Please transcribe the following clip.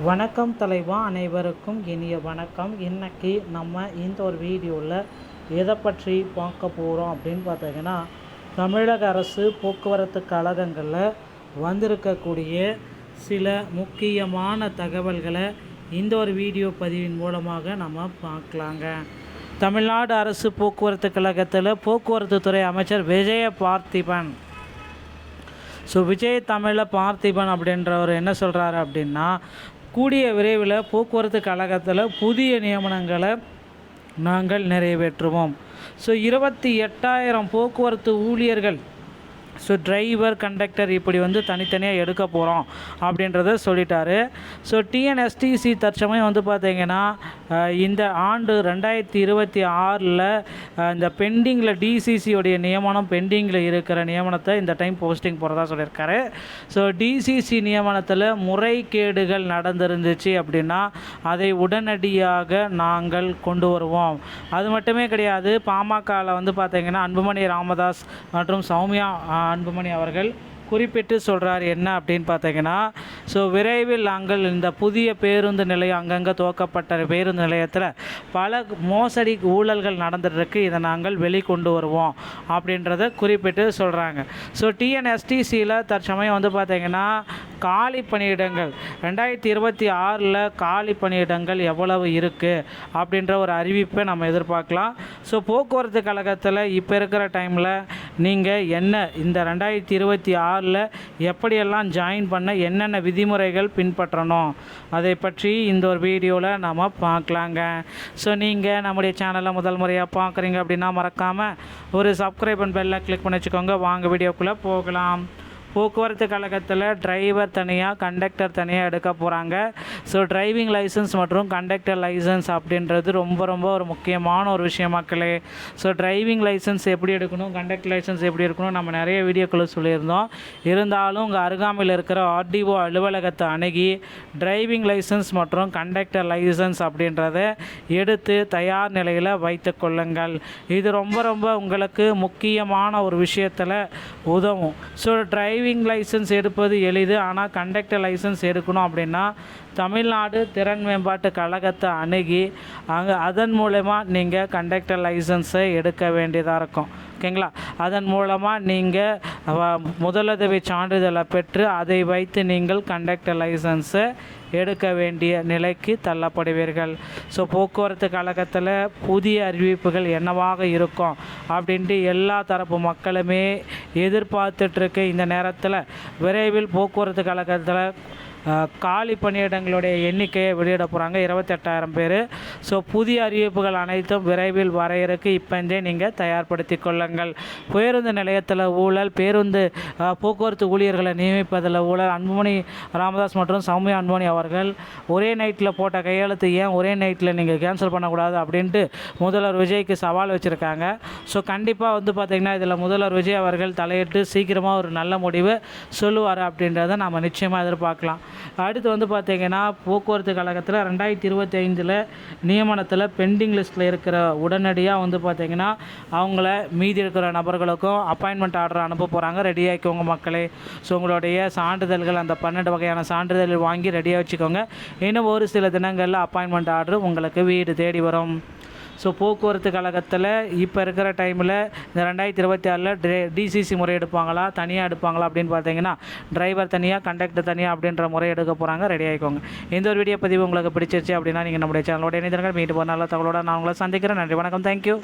வணக்கம் தலைவா, அனைவருக்கும் இனிய வணக்கம். இன்றைக்கி நம்ம இந்த ஒரு வீடியோவில் எதை பற்றி பார்க்க போகிறோம் அப்படின்னு பார்த்தீங்கன்னா, தமிழக அரசு போக்குவரத்து கழகங்களில் வந்திருக்கக்கூடிய சில முக்கியமான தகவல்களை இந்த ஒரு வீடியோ பதிவின் மூலமாக நம்ம பார்க்கலாங்க. தமிழ்நாடு அரசு போக்குவரத்து கழகத்தில் போக்குவரத்து துறை அமைச்சர் விஜய பார்த்திபன் விஜய் தமிழில் பார்த்திபன் அப்படின்றவர் என்ன சொல்கிறாரு அப்படின்னா, கூடிய விரைவில் போக்குவரத்து கழகத்தில் புதிய நியமனங்களை நாங்கள் நிறைவேற்றுவோம். 28,000 போக்குவரத்து ஊழியர்கள் டிரைவர், கண்டக்டர் இப்படி தனித்தனியாக எடுக்க போகிறோம் அப்படின்றத சொல்லிட்டாரு. டிஎன்எஸ்டிசி தற்சமயம் பார்த்திங்கன்னா இந்த ஆண்டு 2026 இந்த பெண்டிங்கில் டிசிசியோடைய நியமனம் பெண்டிங்கில் இருக்கிற நியமனத்தை இந்த டைம் போஸ்டிங் போகிறதா சொல்லியிருக்காரு. டிசிசி நியமனத்தில் முறைகேடுகள் நடந்திருந்துச்சு அப்படின்னா அதை உடனடியாக நாங்கள் கொண்டு வருவோம். அது மட்டுமே கிடையாது, பாமகவில் பார்த்திங்கன்னா அன்புமணி ராமதாஸ் மற்றும் சௌமியா அன்புமணி அவர்கள் குறிப்பிட்டு சொல்கிறார் என்ன அப்படின்னு பார்த்தீங்கன்னா, விரைவில் நாங்கள் இந்த புதிய பேருந்து நிலையம் அங்கங்கே துவக்கப்பட்ட பேருந்து நிலையத்தில் பல மோசடி ஊழல்கள் நடந்துகிட்ருக்கு, இதை நாங்கள் வெளிக்கொண்டு வருவோம் அப்படின்றத குறிப்பிட்டு சொல்கிறாங்க. டிஎன்எஸ்டிசியில் தற்சமயம் பார்த்திங்கன்னா காலி பணியிடங்கள் 2026 காலி பணியிடங்கள் எவ்வளவு இருக்குது அப்படின்ற ஒரு அறிவிப்பை நம்ம எதிர்பார்க்கலாம். போக்குவரத்து கழகத்தில் இப்போ இருக்கிற டைமில் நீங்கள் என்ன இந்த 2026 எப்படியெல்லாம் ஜாயின் பண்ண என்னென்ன விதிமுறைகள் பின்பற்றணும் அதை பற்றி இந்த ஒரு வீடியோவில் நம்ம பார்க்கலாங்க. நீங்கள் நம்முடைய சேனலை முதல் முறையாக பார்க்குறீங்க அப்படின்னா மறக்காமல் ஒரு சப்ஸ்கிரைப் அண்ட் பெல்லை கிளிக் பண்ணி வச்சுக்கோங்க. வாங்க வீடியோக்குள்ளே போகலாம். போக்குவரத்து கழகத்தில் டிரைவர் தனியாக, கண்டக்டர் தனியாக எடுக்க போகிறாங்க. டிரைவிங் லைசன்ஸ் மற்றும் கண்டக்டர் லைசன்ஸ் அப்படின்றது ரொம்ப ரொம்ப ஒரு முக்கியமான ஒரு விஷயம் மக்களே. டிரைவிங் லைசன்ஸ் எப்படி எடுக்கணும், கண்டக்டர் லைசன்ஸ் எப்படி எடுக்கணும் நம்ம நிறைய வீடியோக்களை சொல்லியிருந்தோம். இருந்தாலும் உங்கள் அருகாமையில் இருக்கிற ஆர்டிஓ அலுவலகத்தை அணுகி டிரைவிங் லைசன்ஸ் மற்றும் கண்டக்டர் லைசன்ஸ் அப்படின்றத எடுத்து தயார் நிலையில் வைத்து கொள்ளுங்கள். இது ரொம்ப ரொம்ப உங்களுக்கு முக்கியமான ஒரு விஷயத்தில் உதவும். டிரைவிங் லைசன்ஸ் எடுப்பது எளிது, ஆனால் கண்டக்டர் லைசன்ஸ் எடுக்கணும் அப்படின்னா தமிழ்நாடு திறன் மேம்பாட்டு கழகத்தை அணுகி அதன் மூலமா நீங்கள் கண்டக்டர் லைசன்ஸை எடுக்க வேண்டியதாக இருக்கும். ஓகேங்களா? அதன் மூலமாக நீங்கள் முதலுதவி சான்றிதழை பெற்று அதை வைத்து நீங்கள் கண்டக்டர் லைசன்ஸை எடுக்க வேண்டிய நிலைக்கு தள்ளப்படுவீர்கள். போக்குவரத்து கழகத்தில் புதிய அறிவிப்புகள் என்னவாக இருக்கும் அப்படின்ட்டு எல்லா தரப்பு மக்களுமே எதிர்பார்த்துட்ருக்கு. இந்த நேரத்தில் விரைவில் போக்குவரத்து கழகத்தில் காலி பணியிடங்களுடைய எண்ணிக்கையை வெளியிட போகிறாங்க, 28,000 பேர். புதிய அறிவிப்புகள் அனைத்தும் விரைவில் வரையறுக்கு இப்போந்தே நீங்கள் தயார்படுத்தி கொள்ளுங்கள். பேருந்து நிலையத்தில் ஊழல், பேருந்து போக்குவரத்து ஊழியர்களை நியமிப்பதில் ஊழல், அன்புமணி ராமதாஸ் மற்றும் சௌமியா அன்புமணி அவர்கள் ஒரே நைட்டில் போட்ட கையெழுத்து ஏன் ஒரே நைட்டில் நீங்கள் கேன்சல் பண்ணக்கூடாது அப்படின்ட்டு முதல்வர் விஜய்க்கு சவால் வச்சுருக்காங்க. கண்டிப்பாக பார்த்திங்கன்னா இதில் முதல்வர் விஜய் அவர்கள் தலையிட்டு சீக்கிரமாக ஒரு நல்ல முடிவு சொல்லுவார் அப்படின்றத நம்ம நிச்சயமாக எதிர்பார்க்கலாம். அடுத்து பார்த்திங்கன்னா போக்குவரத்து கழகத்தில் 2025 நியமனத்தில் பெண்டிங் லிஸ்ட்டில் இருக்கிற உடனடியாக பார்த்திங்கன்னா அவங்கள மீதி இருக்கிற நபர்களுக்கும் அப்பாயின்மெண்ட் ஆர்டர் அனுப்ப போகிறாங்க. ரெடியாகிக்கோங்க மக்களே. உங்களுடைய சான்றிதழ்கள் அந்த 12 வகையான சான்றிதழ் வாங்கி ரெடியாக வச்சுக்கோங்க. இன்னும் ஒரு சில தினங்களில் அப்பாயின்மெண்ட் ஆர்டர் உங்களுக்கு வீடு தேடி வரும். போக்குவரத்து கழகத்தில் இப்போ இருக்கிற டைமில் இந்த 2026 டிசிசி முறை எடுப்பாங்களா, தனியாக எடுப்பாங்களா அப்படின்னு பார்த்தீங்கன்னா டிரைவர் தனியாக, கண்டக்டர் தனியாக அப்படின்ற முறை எடுக்க போகிறாங்க. ரெடி ஆகிக்கோங்க. இந்த ஒரு வீடியோ பதிவு உங்களுக்கு பிடிச்சிருச்சு அப்படின்னா நீங்கள் நம்முடைய சேனலோட இணைந்திருங்க. மீண்டும் ஒரு நல்ல தகவலோட நான் உங்களை சந்திக்கிறேன். நன்றி, வணக்கம், தேங்க்யூ.